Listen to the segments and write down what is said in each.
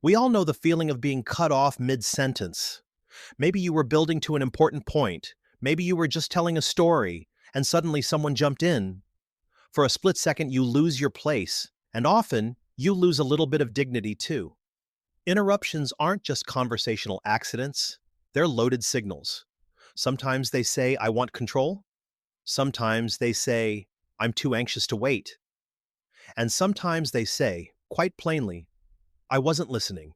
We all know the feeling of being cut off mid-sentence. Maybe you were building to an important point. Maybe you were just telling a story, and suddenly someone jumped in. For a split second, you lose your place, and often, you lose a little bit of dignity too. Interruptions aren't just conversational accidents, they're loaded signals. Sometimes they say, I want control. Sometimes they say, I'm too anxious to wait. And sometimes they say, quite plainly, I wasn't listening.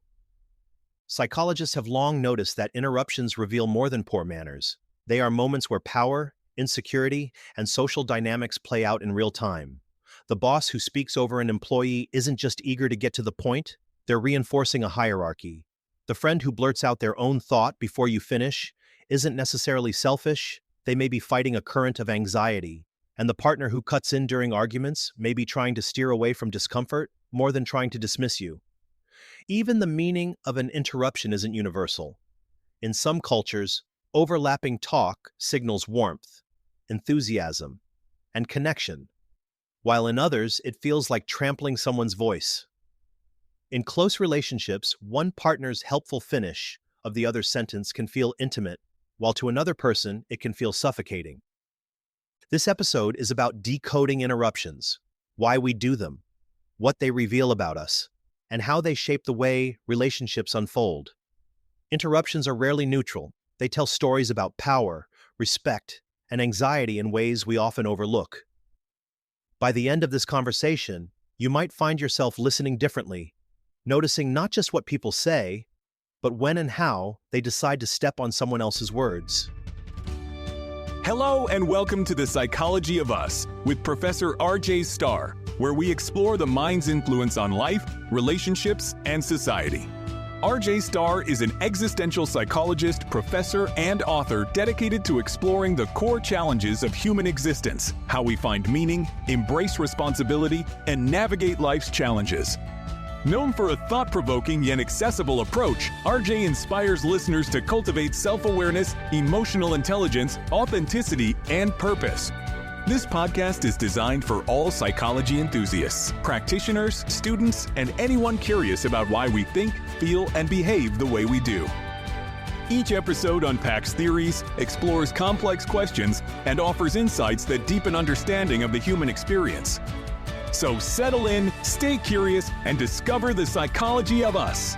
Psychologists have long noticed that interruptions reveal more than poor manners. They are moments where power, insecurity, and social dynamics play out in real time. The boss who speaks over an employee isn't just eager to get to the point, they're reinforcing a hierarchy. The friend who blurts out their own thought before you finish isn't necessarily selfish, they may be fighting a current of anxiety. And the partner who cuts in during arguments may be trying to steer away from discomfort more than trying to dismiss you. Even the meaning of an interruption isn't universal. In some cultures, overlapping talk signals warmth, enthusiasm, and connection, while in others it feels like trampling someone's voice. In close relationships, one partner's helpful finish of the other's sentence can feel intimate, while to another person it can feel suffocating. This episode is about decoding interruptions, why we do them, what they reveal about us, and how they shape the way relationships unfold. Interruptions are rarely neutral. They tell stories about power, respect, and anxiety in ways we often overlook. By the end of this conversation, you might find yourself listening differently, noticing not just what people say, but when and how they decide to step on someone else's words. Hello and welcome to The Psychology of Us with Professor RJ Starr, where we explore the mind's influence on life, relationships, and society. RJ Starr is an existential psychologist, professor, and author dedicated to exploring the core challenges of human existence, how we find meaning, embrace responsibility, and navigate life's challenges. Known for a thought-provoking yet accessible approach, RJ inspires listeners to cultivate self-awareness, emotional intelligence, authenticity, and purpose. This podcast is designed for all psychology enthusiasts, practitioners, students, and anyone curious about why we think, feel, and behave the way we do. Each episode unpacks theories, explores complex questions, and offers insights that deepen understanding of the human experience. So settle in, stay curious, and discover the psychology of us.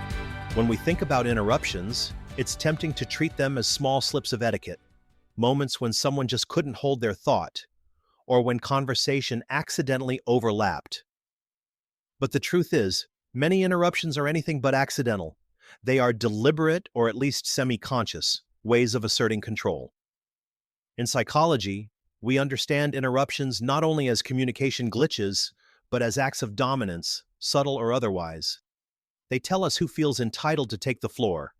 When we think about interruptions, it's tempting to treat them as small slips of etiquette, moments when someone just couldn't hold their thought, or when conversation accidentally overlapped. But the truth is, many interruptions are anything but accidental. They are deliberate, or at least semi-conscious, ways of asserting control. In psychology, we understand interruptions not only as communication glitches, but as acts of dominance, subtle or otherwise. They tell us who feels entitled to take the floor,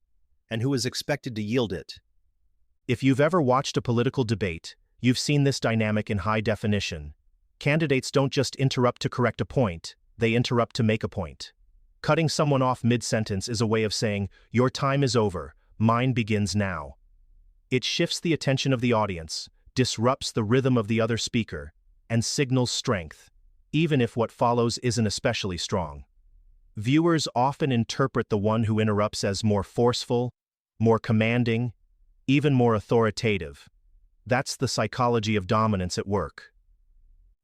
and who is expected to yield it. If you've ever watched a political debate, you've seen this dynamic in high definition. Candidates don't just interrupt to correct a point, they interrupt to make a point. Cutting someone off mid-sentence is a way of saying, your time is over, mine begins now. It shifts the attention of the audience, disrupts the rhythm of the other speaker, and signals strength, even if what follows isn't especially strong. Viewers often interpret the one who interrupts as more forceful, more commanding, even more authoritative. That's the psychology of dominance at work.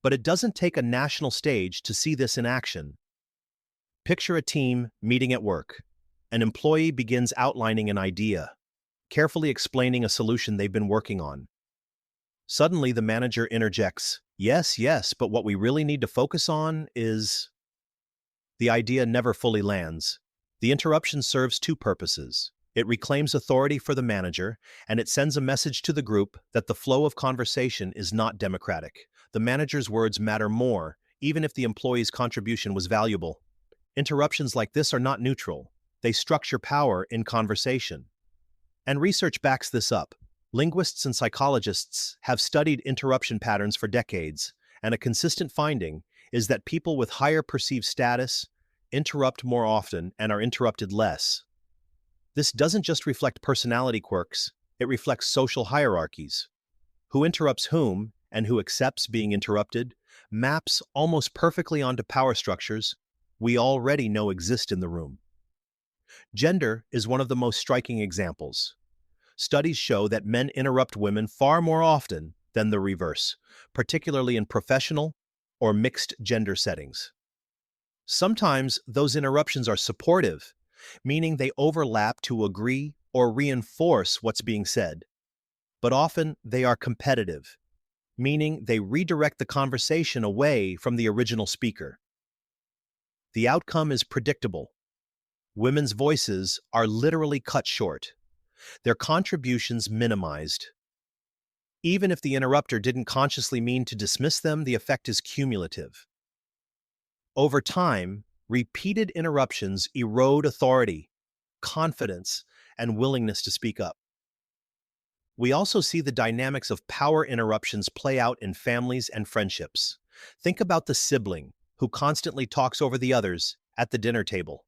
But it doesn't take a national stage to see this in action. Picture a team meeting at work. An employee begins outlining an idea, carefully explaining a solution they've been working on. Suddenly, the manager interjects, yes, but what we really need to focus on is... The idea never fully lands. The interruption serves two purposes. It reclaims authority for the manager, and it sends a message to the group that the flow of conversation is not democratic. The manager's words matter more, even if the employee's contribution was valuable. Interruptions like this are not neutral. They structure power in conversation. And research backs this up. Linguists and psychologists have studied interruption patterns for decades, and a consistent finding is that people with higher perceived status interrupt more often and are interrupted less. This doesn't just reflect personality quirks, it reflects social hierarchies. Who interrupts whom, and who accepts being interrupted, maps almost perfectly onto power structures we already know exist in the room. Gender is one of the most striking examples. Studies show that men interrupt women far more often than the reverse, particularly in professional or mixed gender settings. Sometimes those interruptions are supportive, meaning they overlap to agree or reinforce what's being said. But often they are competitive, meaning they redirect the conversation away from the original speaker. The outcome is predictable. Women's voices are literally cut short, their contributions minimized. Even if the interrupter didn't consciously mean to dismiss them, the effect is cumulative. Over time, repeated interruptions erode authority, confidence, and willingness to speak up. We also see the dynamics of power interruptions play out in families and friendships. Think about the sibling who constantly talks over the others at the dinner table.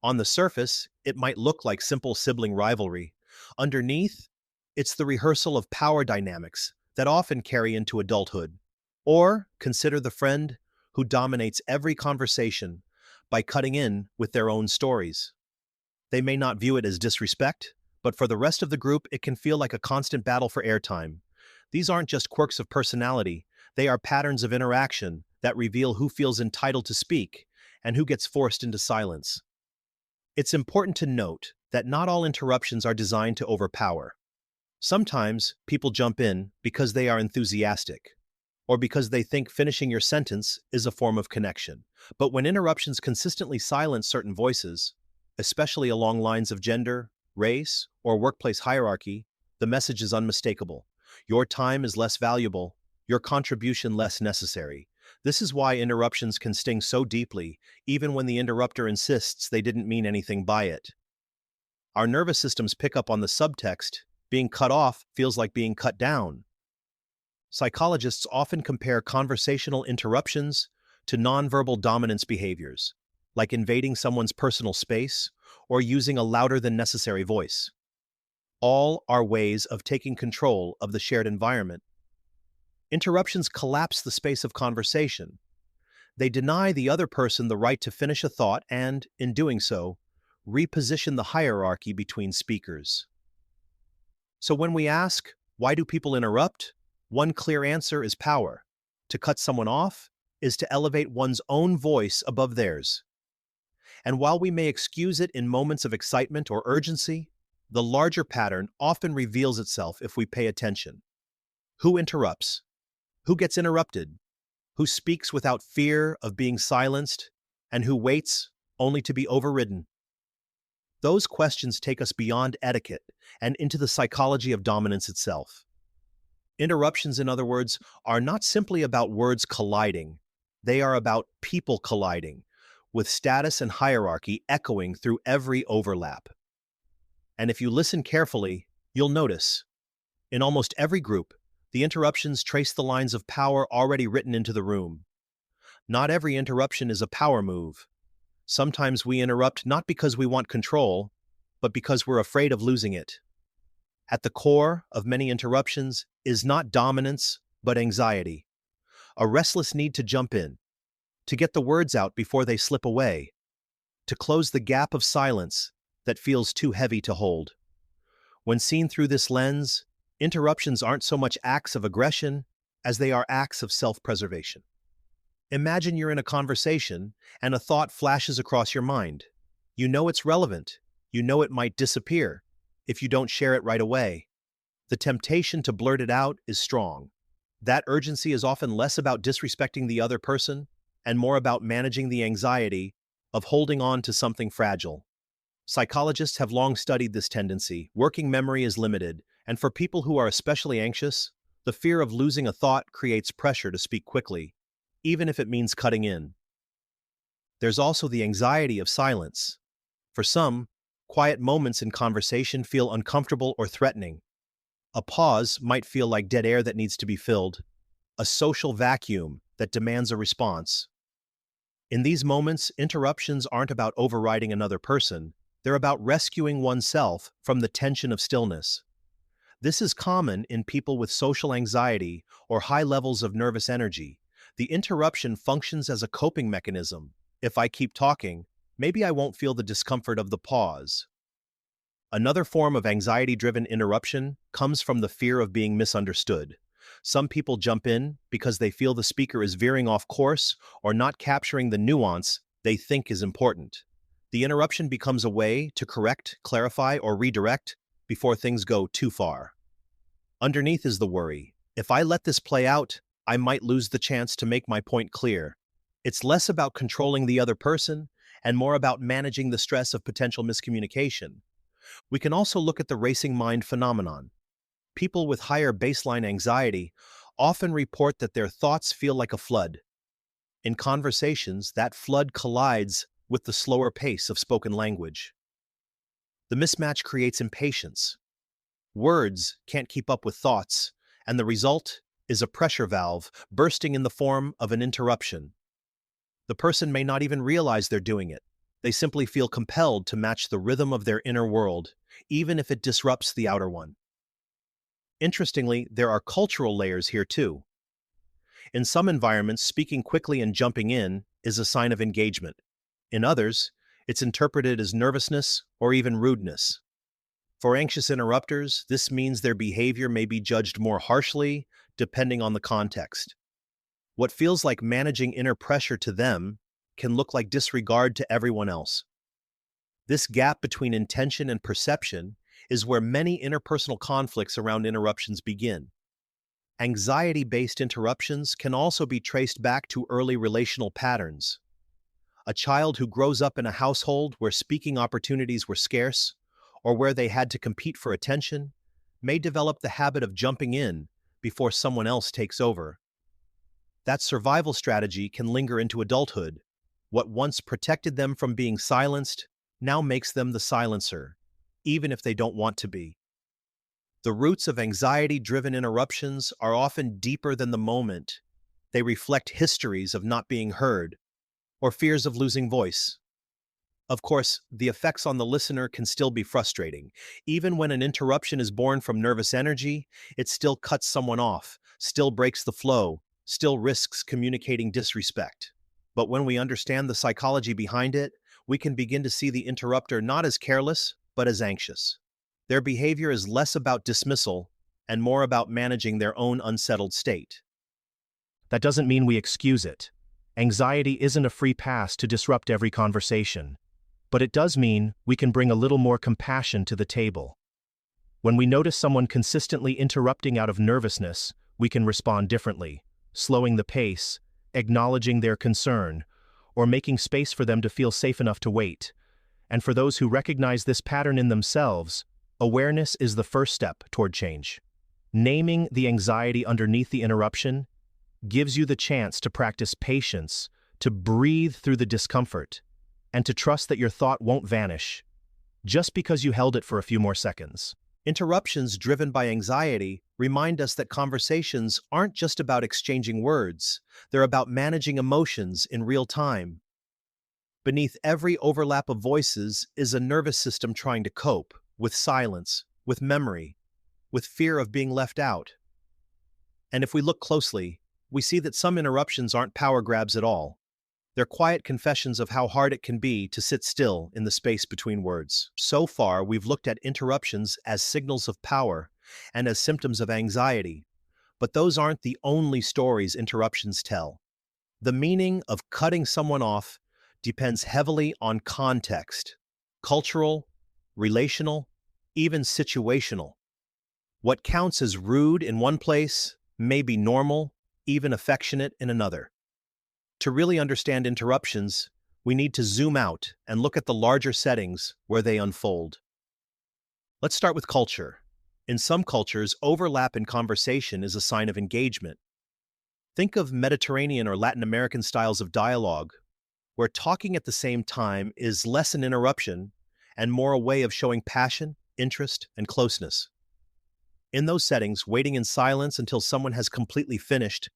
On the surface, it might look like simple sibling rivalry. Underneath, it's the rehearsal of power dynamics that often carry into adulthood. Or consider the friend who dominates every conversation by cutting in with their own stories. They may not view it as disrespect, but for the rest of the group, it can feel like a constant battle for airtime. These aren't just quirks of personality, they are patterns of interaction that reveal who feels entitled to speak and who gets forced into silence. It's important to note that not all interruptions are designed to overpower. Sometimes people jump in because they are enthusiastic, or because they think finishing your sentence is a form of connection. But when interruptions consistently silence certain voices, especially along lines of gender, race, or workplace hierarchy, the message is unmistakable. Your time is less valuable, your contribution less necessary. This is why interruptions can sting so deeply, even when the interrupter insists they didn't mean anything by it. Our nervous systems pick up on the subtext. Being cut off feels like being cut down. Psychologists often compare conversational interruptions to nonverbal dominance behaviors, like invading someone's personal space or using a louder than necessary voice. All are ways of taking control of the shared environment. Interruptions collapse the space of conversation. They deny the other person the right to finish a thought and, in doing so, reposition the hierarchy between speakers. So when we ask, why do people interrupt? One clear answer is power. To cut someone off is to elevate one's own voice above theirs. And while we may excuse it in moments of excitement or urgency, the larger pattern often reveals itself if we pay attention. Who interrupts? Who gets interrupted? Who speaks without fear of being silenced? And who waits only to be overridden? Those questions take us beyond etiquette and into the psychology of dominance itself. Interruptions, in other words, are not simply about words colliding. They are about people colliding, with status and hierarchy echoing through every overlap. And if you listen carefully, you'll notice, in almost every group, the interruptions trace the lines of power already written into the room. Not every interruption is a power move. Sometimes we interrupt not because we want control, but because we're afraid of losing it. At the core of many interruptions is not dominance, but anxiety. A restless need to jump in, to get the words out before they slip away, to close the gap of silence that feels too heavy to hold. When seen through this lens, interruptions aren't so much acts of aggression as they are acts of self-preservation. Imagine you're in a conversation and a thought flashes across your mind. You know it's relevant. You know it might disappear if you don't share it right away. The temptation to blurt it out is strong. That urgency is often less about disrespecting the other person and more about managing the anxiety of holding on to something fragile. Psychologists have long studied this tendency. Working memory is limited, and for people who are especially anxious, the fear of losing a thought creates pressure to speak quickly, even if it means cutting in. There's also the anxiety of silence. For some, quiet moments in conversation feel uncomfortable or threatening. A pause might feel like dead air that needs to be filled, a social vacuum that demands a response. In these moments, interruptions aren't about overriding another person, they're about rescuing oneself from the tension of stillness. This is common in people with social anxiety or high levels of nervous energy. The interruption functions as a coping mechanism. If I keep talking, Maybe I won't feel the discomfort of the pause. Another form of anxiety-driven interruption comes from the fear of being misunderstood. Some people jump in because they feel the speaker is veering off course or not capturing the nuance they think is important. The interruption becomes a way to correct, clarify, or redirect before things go too far. Underneath is the worry. If I let this play out, I might lose the chance to make my point clear. It's less about controlling the other person and more about managing the stress of potential miscommunication. We can also look at the racing mind phenomenon. People with higher baseline anxiety often report that their thoughts feel like a flood. In conversations, that flood collides with the slower pace of spoken language. The mismatch creates impatience. Words can't keep up with thoughts, and the result is a pressure valve bursting in the form of an interruption. The person may not even realize they're doing it. They simply feel compelled to match the rhythm of their inner world, even if it disrupts the outer one. Interestingly, there are cultural layers here too. In some environments, speaking quickly and jumping in is a sign of engagement. In others, it's interpreted as nervousness or even rudeness. For anxious interrupters, this means their behavior may be judged more harshly depending on the context. What feels like managing inner pressure to them can look like disregard to everyone else. This gap between intention and perception is where many interpersonal conflicts around interruptions begin. Anxiety-based interruptions can also be traced back to early relational patterns. A child who grows up in a household where speaking opportunities were scarce, or where they had to compete for attention, may develop the habit of jumping in before someone else takes over. That survival strategy can linger into adulthood. What once protected them from being silenced now makes them the silencer, even if they don't want to be. The roots of anxiety-driven interruptions are often deeper than the moment. They reflect histories of not being heard, or fears of losing voice. Of course, the effects on the listener can still be frustrating. Even when an interruption is born from nervous energy, it still cuts someone off, still breaks the flow, still risks communicating disrespect. But when we understand the psychology behind it, we can begin to see the interrupter not as careless, but as anxious. Their behavior is less about dismissal and more about managing their own unsettled state. That doesn't mean we excuse it. Anxiety isn't a free pass to disrupt every conversation. But it does mean we can bring a little more compassion to the table. When we notice someone consistently interrupting out of nervousness, we can respond differently, slowing the pace, acknowledging their concern, or making space for them to feel safe enough to wait. And for those who recognize this pattern in themselves, awareness is the first step toward change. Naming the anxiety underneath the interruption gives you the chance to practice patience, to breathe through the discomfort, and to trust that your thought won't vanish just because you held it for a few more seconds. Interruptions driven by anxiety remind us that conversations aren't just about exchanging words, they're about managing emotions in real time. Beneath every overlap of voices is a nervous system trying to cope with silence, with memory, with fear of being left out. And if we look closely, we see that some interruptions aren't power grabs at all. They're quiet confessions of how hard it can be to sit still in the space between words. So far, we've looked at interruptions as signals of power and as symptoms of anxiety, but those aren't the only stories interruptions tell. The meaning of cutting someone off depends heavily on context, cultural, relational, even situational. What counts as rude in one place may be normal, even affectionate in another. To really understand interruptions, we need to zoom out and look at the larger settings where they unfold. Let's start with culture. In some cultures, overlap in conversation is a sign of engagement. Think of Mediterranean or Latin American styles of dialogue, where talking at the same time is less an interruption and more a way of showing passion, interest, and closeness. In those settings, waiting in silence until someone has completely finished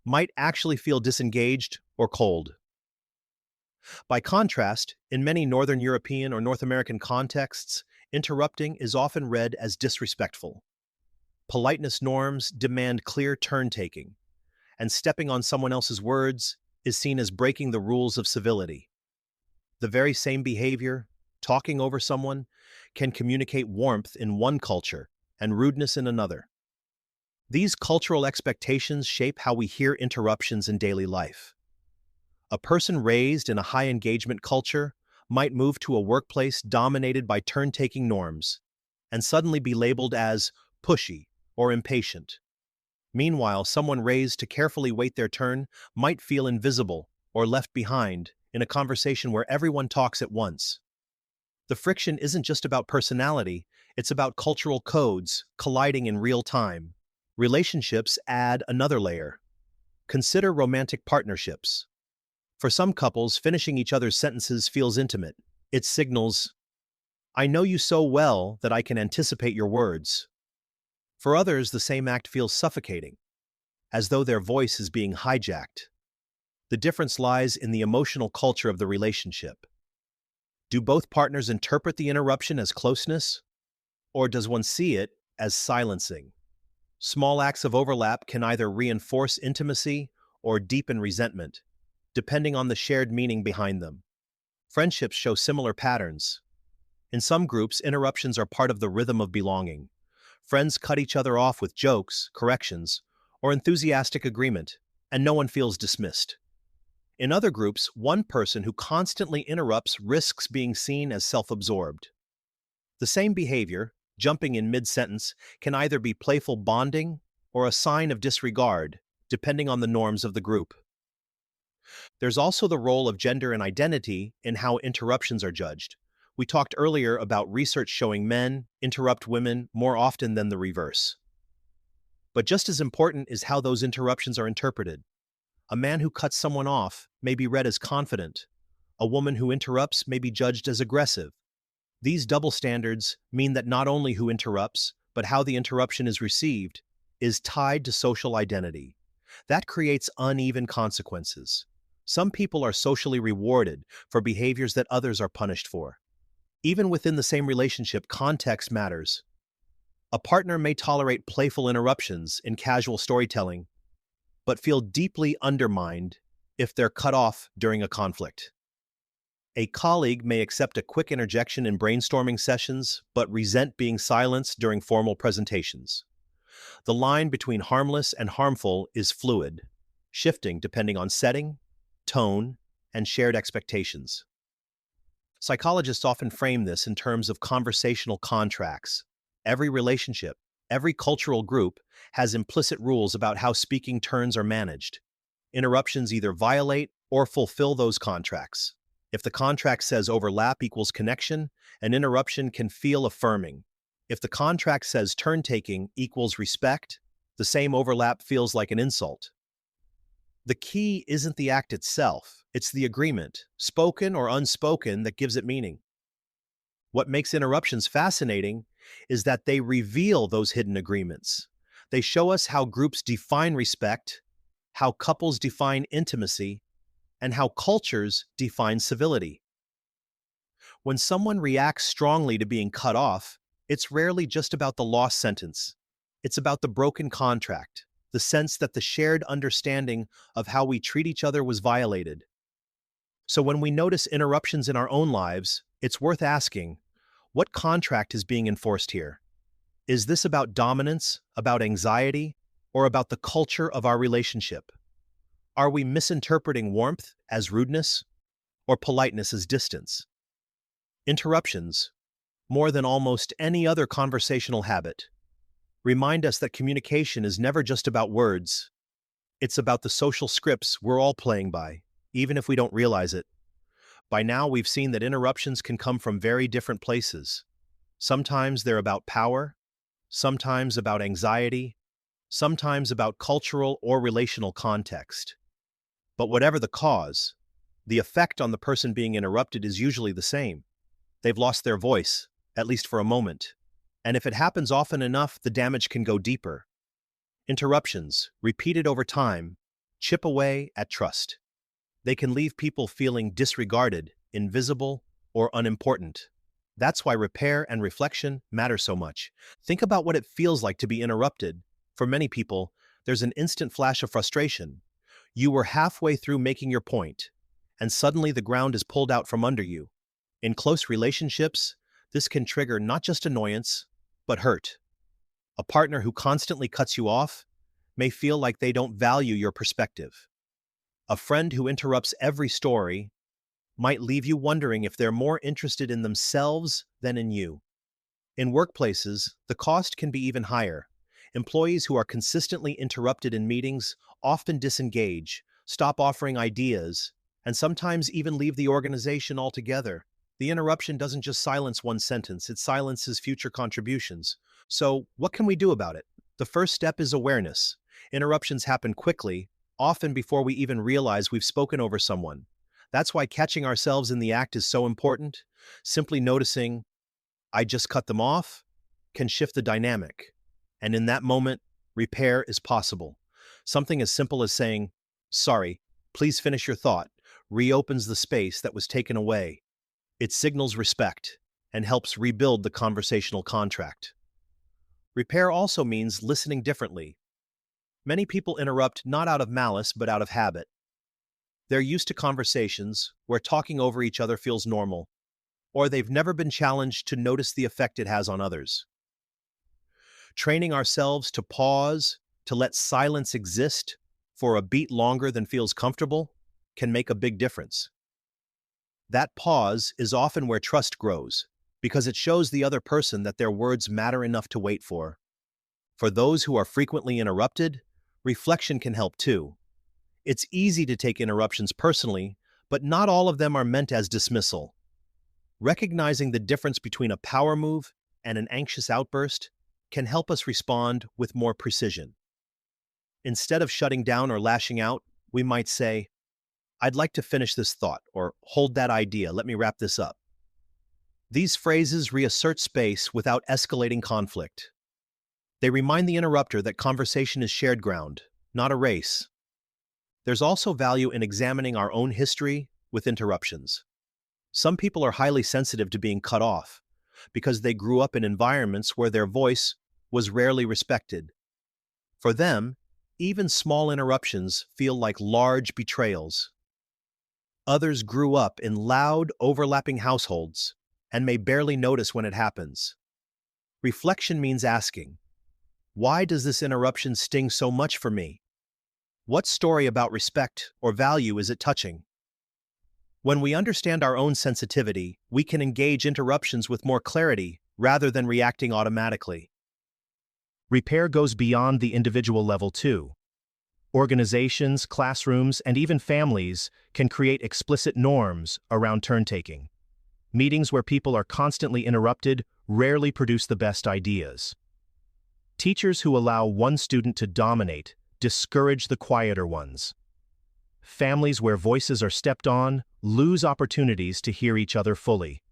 might actually feel disengaged or cold. By contrast, in many Northern European or North American contexts, interrupting is often read as disrespectful. Politeness norms demand clear turn-taking, and stepping on someone else's words is seen as breaking the rules of civility. The very same behavior, talking over someone, can communicate warmth in one culture and rudeness in another. These cultural expectations shape how we hear interruptions in daily life. A person raised in a high engagement culture might move to a workplace dominated by turn-taking norms and suddenly be labeled as pushy or impatient. Meanwhile, someone raised to carefully wait their turn might feel invisible or left behind in a conversation where everyone talks at once. The friction isn't just about personality, it's about cultural codes colliding in real time. Relationships add another layer. Consider romantic partnerships. For some couples, finishing each other's sentences feels intimate. It signals, "I know you so well that I can anticipate your words." For others, the same act feels suffocating, as though their voice is being hijacked. The difference lies in the emotional culture of the relationship. Do both partners interpret the interruption as closeness, or does one see it as silencing? Small acts of overlap can either reinforce intimacy or deepen resentment, depending on the shared meaning behind them. Friendships show similar patterns. In some groups, interruptions are part of the rhythm of belonging. Friends cut each other off with jokes, corrections, or enthusiastic agreement, and no one feels dismissed. In other groups, one person who constantly interrupts risks being seen as self-absorbed. The same behavior, jumping in mid-sentence, can either be playful bonding or a sign of disregard, depending on the norms of the group. There's also the role of gender and identity in how interruptions are judged. We talked earlier about research showing men interrupt women more often than the reverse. But just as important is how those interruptions are interpreted. A man who cuts someone off may be read as confident. A woman who interrupts may be judged as aggressive. These double standards mean that not only who interrupts, but how the interruption is received, is tied to social identity. That creates uneven consequences. Some people are socially rewarded for behaviors that others are punished for. Even within the same relationship, context matters. A partner may tolerate playful interruptions in casual storytelling, but feel deeply undermined if they're cut off during a conflict. A colleague may accept a quick interjection in brainstorming sessions, but resent being silenced during formal presentations. The line between harmless and harmful is fluid, shifting depending on setting, tone, and shared expectations. Psychologists often frame this in terms of conversational contracts. Every relationship, every cultural group has implicit rules about how speaking turns are managed. Interruptions either violate or fulfill those contracts. If the contract says overlap equals connection, an interruption can feel affirming. If the contract says turn-taking equals respect, the same overlap feels like an insult. The key isn't the act itself, it's the agreement, spoken or unspoken, that gives it meaning. What makes interruptions fascinating is that they reveal those hidden agreements. They show us how groups define respect, how couples define intimacy, and how cultures define civility. When someone reacts strongly to being cut off, it's rarely just about the lost sentence. It's about the broken contract, the sense that the shared understanding of how we treat each other was violated. So when we notice interruptions in our own lives, it's worth asking, what contract is being enforced here? Is this about dominance, about anxiety, or about the culture of our relationship? Are we misinterpreting warmth as rudeness or politeness as distance? Interruptions, more than almost any other conversational habit, remind us that communication is never just about words. It's about the social scripts we're all playing by, even if we don't realize it. By now, we've seen that interruptions can come from very different places. Sometimes they're about power, sometimes about anxiety, sometimes about cultural or relational context. But whatever the cause, the effect on the person being interrupted is usually the same. They've lost their voice, at least for a moment. And if it happens often enough, the damage can go deeper. Interruptions, repeated over time, chip away at trust. They can leave people feeling disregarded, invisible, or unimportant. That's why repair and reflection matter so much. Think about what it feels like to be interrupted. For many people, there's an instant flash of frustration. You were halfway through making your point, and suddenly the ground is pulled out from under you. In close relationships, this can trigger not just annoyance, but hurt. A partner who constantly cuts you off may feel like they don't value your perspective. A friend who interrupts every story might leave you wondering if they're more interested in themselves than in you. In workplaces, the cost can be even higher. Employees who are consistently interrupted in meetings often disengage, stop offering ideas, and sometimes even leave the organization altogether. The interruption doesn't just silence one sentence, it silences future contributions. So, what can we do about it? The first step is awareness. Interruptions happen quickly, often before we even realize we've spoken over someone. That's why catching ourselves in the act is so important. Simply noticing, I just cut them off, can shift the dynamic. And in that moment, repair is possible. Something as simple as saying, sorry, please finish your thought, reopens the space that was taken away. It signals respect and helps rebuild the conversational contract. Repair also means listening differently. Many people interrupt not out of malice, but out of habit. They're used to conversations where talking over each other feels normal, or they've never been challenged to notice the effect it has on others. Training ourselves to pause, to let silence exist for a beat longer than feels comfortable, can make a big difference. That pause is often where trust grows, because it shows the other person that their words matter enough to wait for. For those who are frequently interrupted, reflection can help too. It's easy to take interruptions personally, but not all of them are meant as dismissal. Recognizing the difference between a power move and an anxious outburst can help us respond with more precision. Instead of shutting down or lashing out, we might say, I'd like to finish this thought, or hold that idea, let me wrap this up. These phrases reassert space without escalating conflict. They remind the interrupter that conversation is shared ground, not a race. There's also value in examining our own history with interruptions. Some people are highly sensitive to being cut off because they grew up in environments where their voice was rarely respected. For them, even small interruptions feel like large betrayals. Others grew up in loud, overlapping households and may barely notice when it happens. Reflection means asking, why does this interruption sting so much for me? What story about respect or value is it touching? When we understand our own sensitivity, we can engage interruptions with more clarity rather than reacting automatically. Repair goes beyond the individual level too. Organizations, classrooms, and even families can create explicit norms around turn-taking. Meetings where people are constantly interrupted rarely produce the best ideas. Teachers who allow one student to dominate discourage the quieter ones. Families where voices are stepped on lose opportunities to hear each other fully.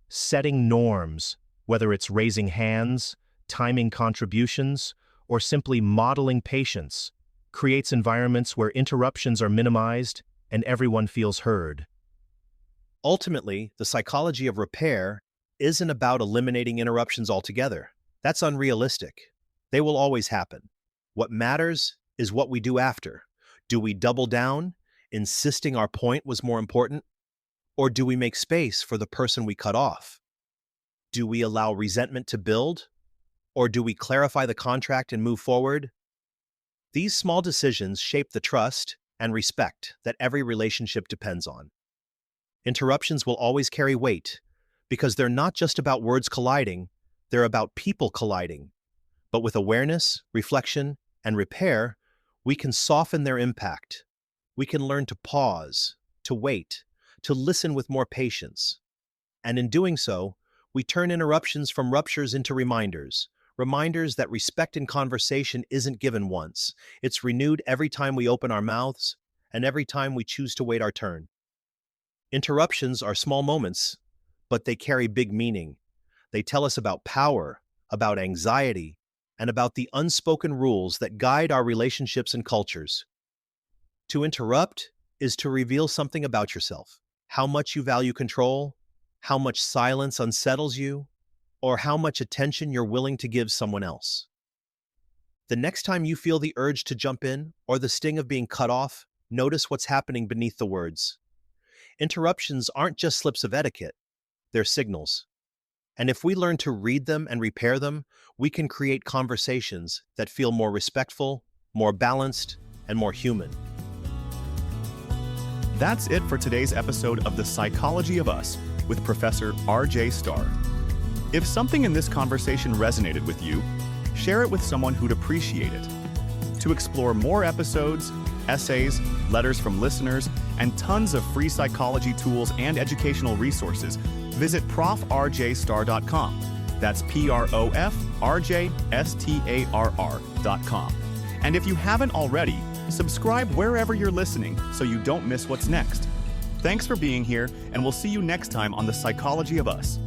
Setting norms, whether it's raising hands, timing contributions, or simply modeling patience, creates environments where interruptions are minimized and everyone feels heard. Ultimately, the psychology of repair isn't about eliminating interruptions altogether. That's unrealistic. They will always happen. What matters is what we do after. Do we double down, insisting our point was more important? Or do we make space for the person we cut off? Do we allow resentment to build? Or do we clarify the contract and move forward? These small decisions shape the trust and respect that every relationship depends on. Interruptions will always carry weight because they're not just about words colliding, they're about people colliding. But with awareness, reflection, and repair, we can soften their impact. We can learn to pause, to wait, to listen with more patience. And in doing so, we turn interruptions from ruptures into reminders that respect in conversation isn't given once. It's renewed every time we open our mouths and every time we choose to wait our turn. Interruptions are small moments, but they carry big meaning. They tell us about power, about anxiety, and about the unspoken rules that guide our relationships and cultures. To interrupt is to reveal something about yourself, how much you value control, how much silence unsettles you, or how much attention you're willing to give someone else. The next time you feel the urge to jump in or the sting of being cut off, Notice what's happening beneath the words. Interruptions aren't just slips of etiquette, they're signals. And if we learn to read them and repair them, we can create conversations that feel more respectful, more balanced, and more human. That's it for today's episode of The Psychology of Us with Professor RJ Starr. If something in this conversation resonated with you, share it with someone who'd appreciate it. To explore more episodes, essays, letters from listeners, and tons of free psychology tools and educational resources, visit profrjstarr.com. That's PROFRJSTARR.com. And if you haven't already, subscribe wherever you're listening so you don't miss what's next. Thanks for being here, and we'll see you next time on The Psychology of Us.